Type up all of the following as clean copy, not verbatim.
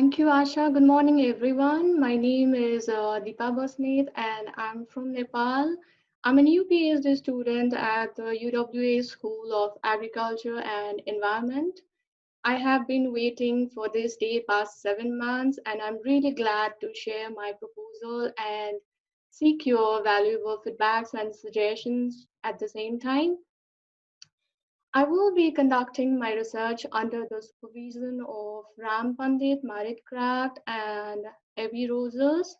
Thank you, Asha. Good morning, everyone. My name is Deepa Basnet, and I'm from Nepal. I'm a new PhD student at the UWA School of Agriculture and Environment. I have been waiting for this day past 7 months, and I'm really glad to share my proposal and seek your valuable feedbacks and suggestions at the same time. I will be conducting my research under the supervision of Ram Pandit, Marit Kraft, and Abby Roses.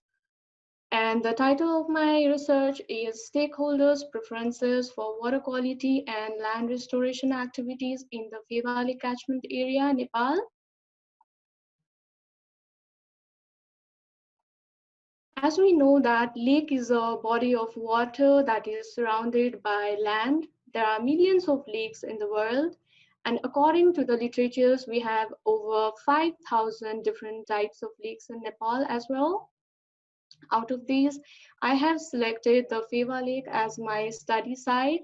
And the title of my research is Stakeholders' Preferences for Water Quality and Land Restoration Activities in the Phewa Lake Catchment Area, Nepal. As we know that lake is a body of water that is surrounded by land. There are millions of lakes in the world, and according to the literatures, we have over 5,000 different types of lakes in Nepal as well. Out of these, I have selected the Phewa Lake as my study site.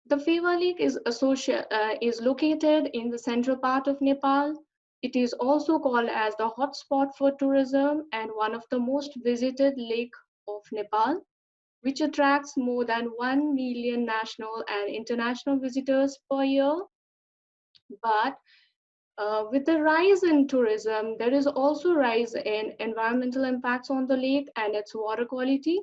The Phewa Lake is located in the central part of Nepal. It is also called as the hotspot for tourism and one of the most visited lake of Nepal, which attracts more than 1 million national and international visitors per year. But with the rise in tourism, there is also rise in environmental impacts on the lake and its water quality.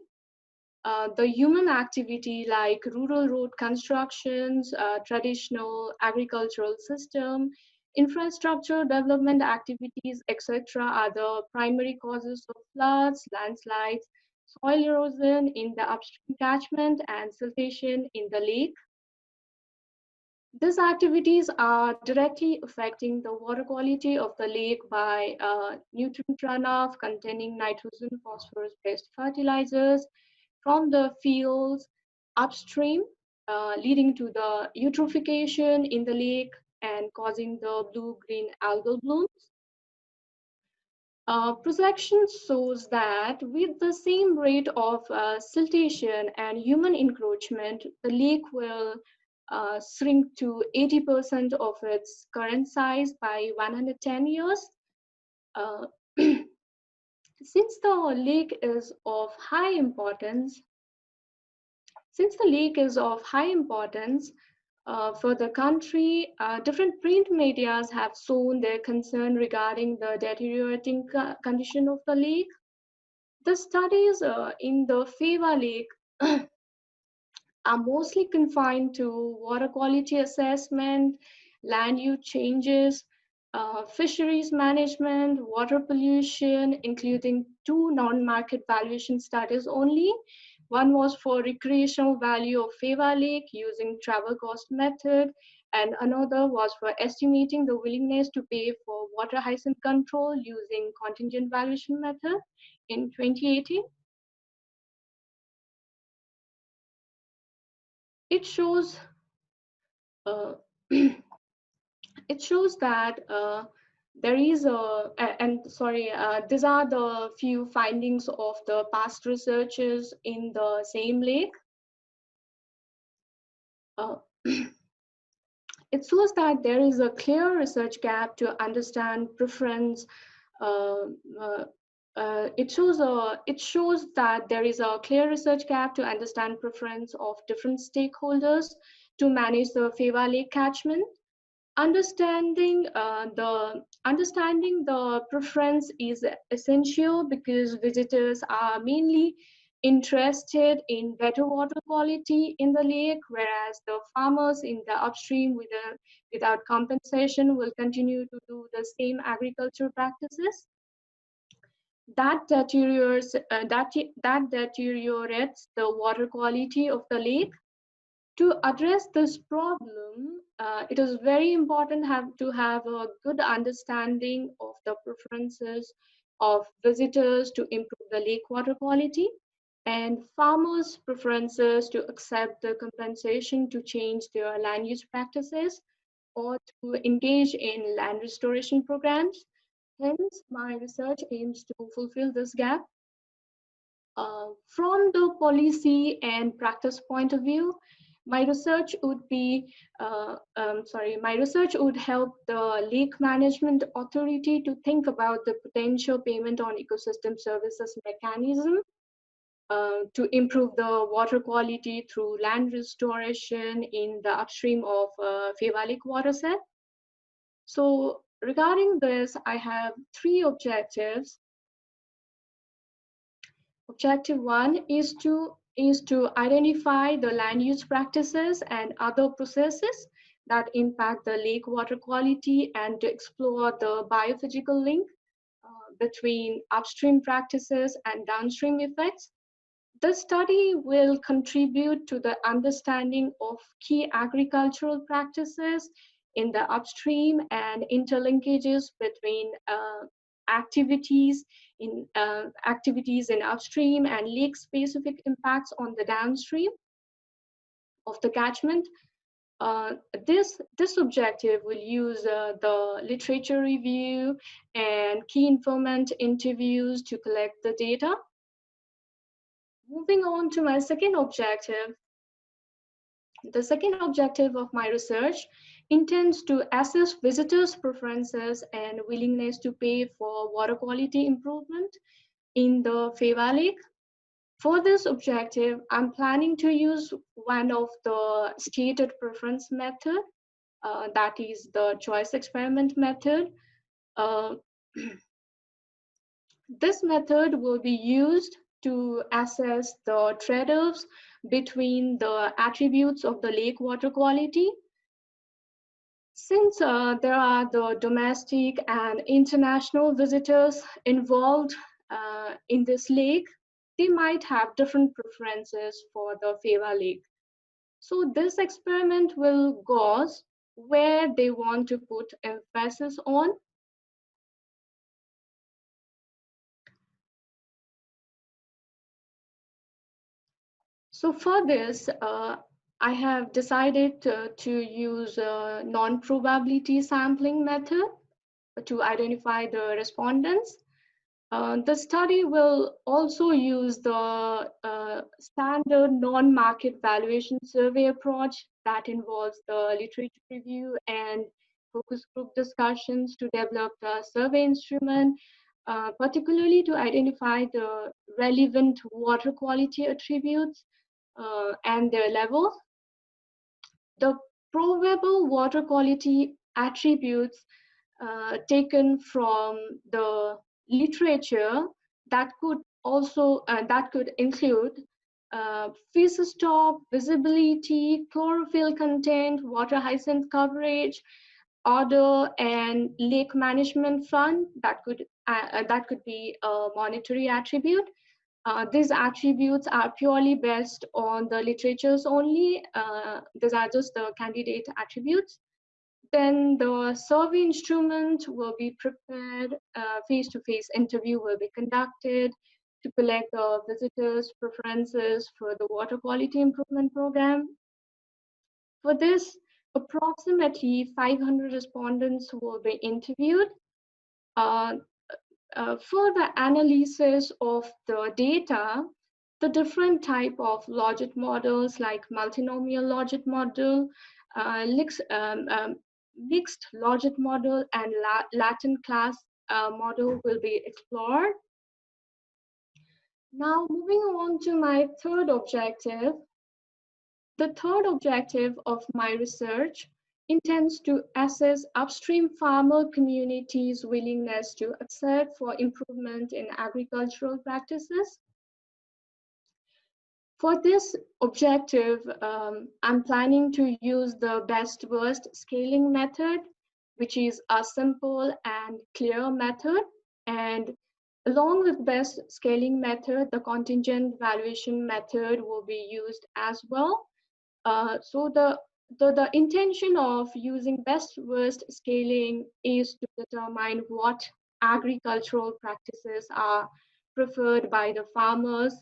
The human activity like rural road constructions, traditional agricultural system, infrastructure development activities, etc. are the primary causes of floods, landslides, soil erosion in the upstream catchment, and siltation in the lake. These activities are directly affecting the water quality of the lake by nutrient runoff containing nitrogen, phosphorus-based fertilizers from the fields upstream, leading to the eutrophication in the lake and causing the blue-green algal blooms. Projections shows that with the same rate of siltation and human encroachment, the lake will shrink to 80% of its current size by 110 years. Uh, since the lake is of high importance, since the lake is of high importance for the country, different print medias have shown their concern regarding the deteriorating condition of the lake. The studies in the Phewa Lake are mostly confined to water quality assessment, land use changes, fisheries management, water pollution, including two non-market valuation studies only. One was for recreational value of Phewa Lake using travel cost method, and another was for estimating the willingness to pay for water hyacinth control using contingent valuation method in 2018. It shows uh, it shows that there is and sorry, these are the few findings of the past researchers in the same lake. Uh, it shows that there is a clear research gap to understand preference. Uh, uh, it shows that there is a clear research gap to understand preference of different stakeholders to manage the Phewa Lake catchment. Understanding the preference is essential because visitors are mainly interested in better water quality in the lake, whereas the farmers in the upstream without compensation will continue to do the same agricultural practices. That deteriorates the water quality of the lake. To address this problem, it is very important to have a good understanding of the preferences of visitors to improve the lake water quality and farmers' preferences to accept the compensation to change their land use practices or to engage in land restoration programs. Hence, my research aims to fulfill this gap. From the policy and practice point of view, My research would be, my research would help the Lake Management Authority to think about the potential payment on ecosystem services mechanism to improve the water quality through land restoration in the upstream of Phewa Lake watershed. So regarding this, I have three objectives. Objective one is to identify the land use practices and other processes that impact the lake water quality and to explore the biophysical link between upstream practices and downstream effects. The study will contribute to the understanding of key agricultural practices in the upstream and interlinkages between activities in upstream and lake-specific impacts on the downstream of the catchment. This objective will use the literature review and key informant interviews to collect the data. Moving on to my second objective, the second objective of my research intends to assess visitors' preferences and willingness to pay for water quality improvement in the Phewa Lake. For this objective, I'm planning to use one of the stated preference method, that is the choice experiment method. This method will be used to assess the trade-offs between the attributes of the lake water quality. Since there are the domestic and international visitors involved in this lake, they might have different preferences for the Phewa Lake. So this experiment will gauge where they want to put emphasis on. So for this, I have decided to use a non-probability sampling method to identify the respondents. The study will also use the standard non-market valuation survey approach that involves the literature review and focus group discussions to develop the survey instrument, particularly to identify the relevant water quality attributes and their level. The probable water quality attributes taken from the literature that could also that could include feces stop, visibility, chlorophyll content, water hyacinth coverage, odor, and lake management fund. That could be a monetary attribute. These attributes are purely based on the literatures only. These are just the candidate attributes. Then the survey instrument will be prepared, face-to-face interview will be conducted to collect the visitors' preferences for the water quality improvement program. For this, approximately 500 respondents will be interviewed. For the analysis of the data, the different type of logit models like multinomial logit model, mixed logit model, and Latin class model will be explored. Now moving on to my third objective. The third objective of my research intends to assess upstream farmer communities' willingness to accept for improvement in agricultural practices. For this objective, I'm planning to use the best worst scaling method, which is a simple and clear method. And along with best scaling method, the contingent valuation method will be used as well. So the intention of using best worst scaling is to determine what agricultural practices are preferred by the farmers,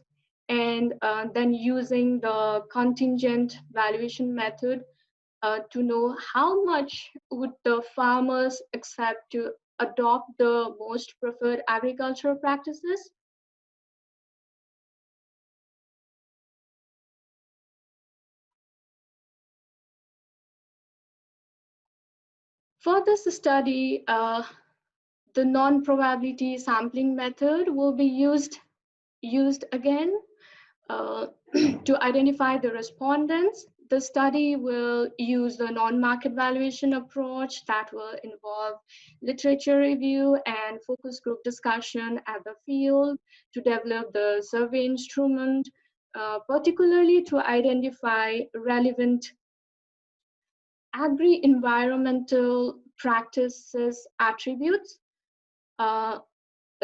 and then using the contingent valuation method to know how much would the farmers accept to adopt the most preferred agricultural practices. For this study, the non-probability sampling method will be used again uh, to identify the respondents. The study will use the non-market valuation approach that will involve literature review and focus group discussion at the field to develop the survey instrument, particularly to identify relevant agri-environmental practices attributes. Uh,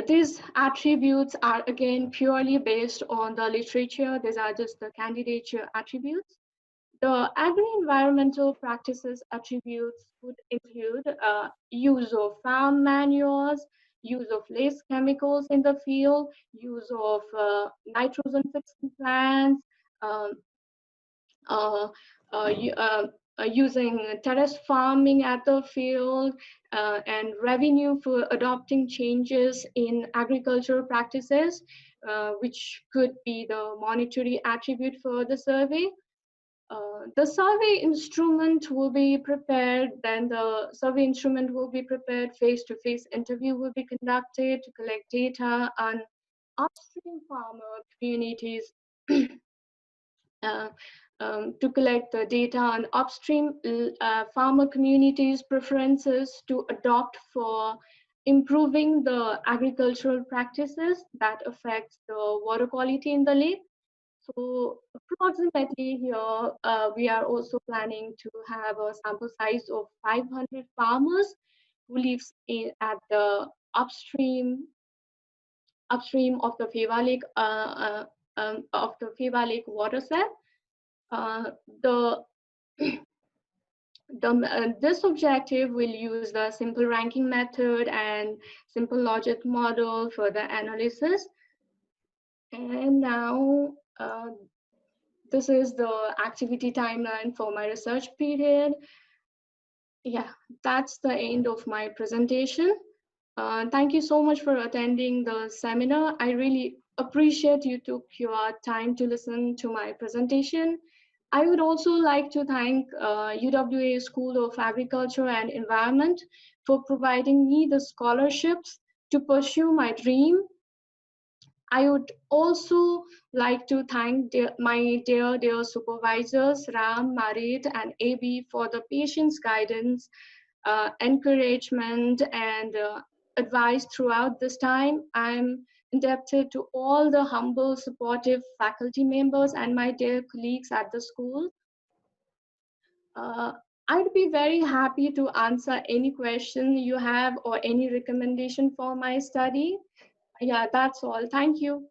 these attributes are again purely based on the literature. These are just the candidature attributes. The agri-environmental practices attributes would include use of farm manures, use of less chemicals in the field, use of nitrogen-fixing plants, um, uh, using terrace farming at the field, and revenue for adopting changes in agricultural practices, which could be the monetary attribute for the survey. The survey instrument will be prepared, then the survey instrument will be prepared, face-to-face interview will be conducted to collect data on upstream farmer communities, uh, to collect the data on upstream farmer communities' preferences to adopt for improving the agricultural practices that affects the water quality in the lake. So approximately here, we are also planning to have a sample size of 500 farmers who lives at the upstream of the Feva Lake watershed. Uh, the this objective will use the simple ranking method and simple logic model for the analysis. And now this is the activity timeline for my research period. Yeah, that's the end of my presentation. Thank you so much for attending the seminar. I really appreciate you took your time to listen to my presentation. I would also like to thank UWA School of Agriculture and Environment for providing me the scholarships to pursue my dream. I would also like to thank my dear supervisors, Ram, Marit, and AB for the patience, guidance, encouragement, and advice throughout this time. I'm indebted to all the humble, supportive faculty members and my dear colleagues at the school. Uh, I'd be very happy to answer any question you have or any recommendation for my study. Yeah, that's all. Thank you.